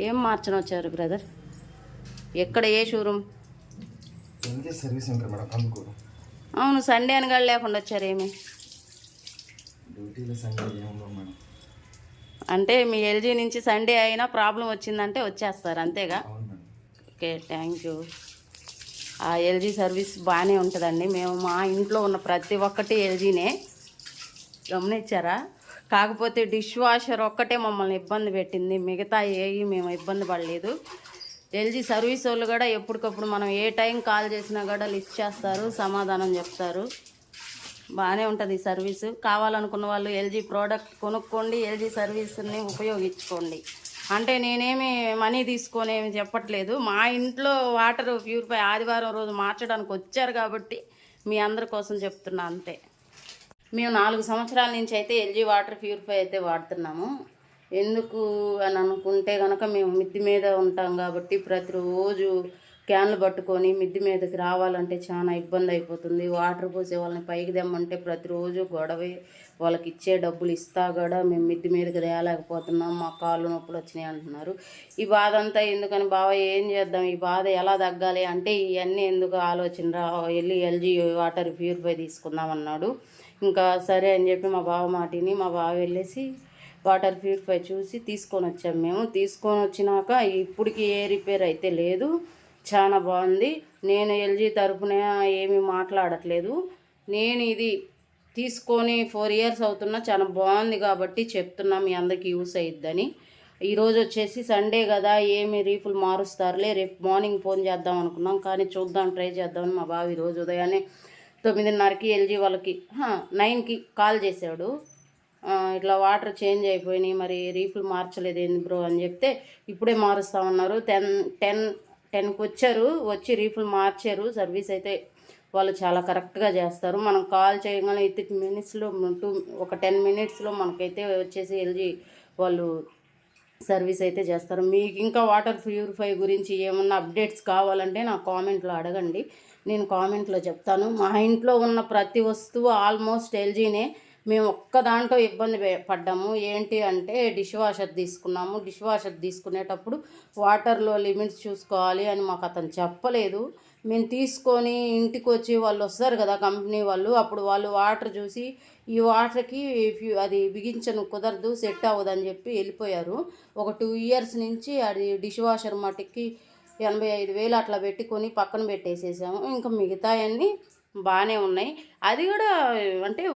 ఏం మార్చని వచ్చారు బ్రదర్? ఎక్కడ, ఏ showroom? Service centre madam, Kandukur. అవును, సండే అని కూడా లేకుండా వచ్చారు. ఏమి డ్యూటీలో సండే ఏముండవు మేడం. అంటే మీ ఎల్జీ నుంచి సండే అయినా ప్రాబ్లం వచ్చిందంటే వచ్చేస్తారు అంతేగా? అవును మేడం. Okay, thank you. ఆ ఎల్జీ సర్వీస్ బాగానే ఉంటుందండి. మేము మా ఇంట్లో ఉన్న ప్రతి ఒక్కటి ఎల్జీనే, గమనించారా? కాకపోతే డిష్ వాషర్ ఒక్కటే మమ్మల్ని ఇబ్బంది పెట్టింది, మిగతా ఏవి మేము ఇబ్బంది పడలేదు. ఎల్జీ సర్వీస్ వాళ్ళు కూడా ఎప్పటికప్పుడు మనం ఏ టైం కాల్ చేసినా కూడా లిఫ్ట్ చేస్తారు, సమాధానం చెప్తారు. బాగానే ఉంటుంది ఈ సర్వీసు. కావాలనుకున్న వాళ్ళు ఎల్జీ ప్రోడక్ట్ కొనుక్కోండి, ఎల్జీ సర్వీస్ని ఉపయోగించుకోండి. అంటే నేనేమి మనీ తీసుకొని ఏమి చెప్పట్లేదు. మా ఇంట్లో వాటర్ ప్యూరిఫై ఆదివారం రోజు మార్చడానికి వచ్చారు కాబట్టి మీ అందరి కోసం చెప్తున్నా అంతే. మేము 4 సంవత్సరాల నుంచి అయితే ఎల్జీ వాటర్ ప్యూరిఫై అయితే వాడుతున్నాము. ఎందుకు అని అనుకుంటే కనుక మేము మిద్ది మీద ఉంటాం కాబట్టి ప్రతిరోజు క్యాన్లు పట్టుకొని మిద్ది మీదకి రావాలంటే చాలా ఇబ్బంది అయిపోతుంది. వాటర్ పోసే వాళ్ళని పైకి తెమ్మంటే ప్రతిరోజు గొడవే. వాళ్ళకి ఇచ్చే డబ్బులు ఇస్తా కూడా మేము మిద్ది మీదకి తేలేకపోతున్నాం, మా కాళ్ళు నొప్పులు వచ్చినాయి అంటున్నారు. ఈ బాధ అంతా ఎందుకని బావ ఏం చేద్దాం, ఈ బాధ ఎలా తగ్గాలి అంటే ఇవన్నీ ఎందుకు ఆలోచన వెళ్ళి ఎల్జీ వాటర్ ప్యూరిఫై తీసుకుందాం అన్నాడు. ఇంకా సరే అని చెప్పి మా బావ మాటిని మా బావ వెళ్ళేసి వాటర్ ప్యూరిఫై చూసి తీసుకొని వచ్చాము. మేము తీసుకొని వచ్చినాక ఇప్పటికి ఏ రిపేర్ అయితే లేదు, చాలా బాగుంది. నేను ఎల్జీ తరపున ఏమీ మాట్లాడట్లేదు. నేను ఇది తీసుకొని 4 years అవుతున్నా, చాలా బాగుంది కాబట్టి చెప్తున్నా, మీ అందరికీ యూస్ అయ్యిద్దని. ఈరోజు వచ్చేసి సండే కదా, ఏమి రీఫుల్ మారుస్తారులే, రేపు మార్నింగ్ ఫోన్ చేద్దాం అనుకున్నాం, కానీ చూద్దాం ట్రై చేద్దామని మా బావ ఈరోజు ఉదయాన్నే 9:30కి ఎల్జీ వాళ్ళకి 9కి కాల్ చేశాడు. ఇట్లా వాటర్ చేంజ్ అయిపోయినాయి, మరి రీఫుల్ మార్చలేదు ఏంది బ్రో అని చెప్తే ఇప్పుడే మారుస్తామన్నారు. 10కి వచ్చారు, వచ్చి రీఫుల్ మార్చారు. సర్వీస్ అయితే వాళ్ళు చాలా కరెక్ట్గా చేస్తారు. మనం కాల్ చేయగానే 30 minutesలో ఒక 10 minutesలో మనకైతే వచ్చేసి ఎల్జీ వాళ్ళు సర్వీస్ అయితే చేస్తారు. మీకు ఇంకా వాటర్ ప్యూరిఫై గురించి ఏమన్నా అప్డేట్స్ కావాలంటే నా కామెంట్లో అడగండి, నేను కామెంట్లో చెప్తాను. మా ఇంట్లో ఉన్న ప్రతి వస్తువు ఆల్మోస్ట్ ఎల్జీనే. మేము ఒక్క దాంట్లో ఇబ్బంది పడ్డాము. ఏంటి అంటే డిష్ వాషర్ తీసుకున్నాము. డిష్ వాషర్ తీసుకునేటప్పుడు వాటర్లో లిమిట్స్ చూసుకోవాలి అని మాకు అతను చెప్పలేదు. మేము తీసుకొని ఇంటికి వచ్చి వాళ్ళు వస్తారు కదా కంపెనీ వాళ్ళు, అప్పుడు వాళ్ళు వాటర్ చూసి ఈ వాటర్కి అది బిగించను, కుదరదు, సెట్ అవ్వదని చెప్పి వెళ్ళిపోయారు. ఒక 2 years నుంచి అది డిష్ వాషర్ మటుకి 85,000 అట్లా పెట్టుకొని పక్కన పెట్టేసేసాము. ఇంకా మిగతాయన్నీ బాగానే ఉన్నాయి. అది కూడా అంటే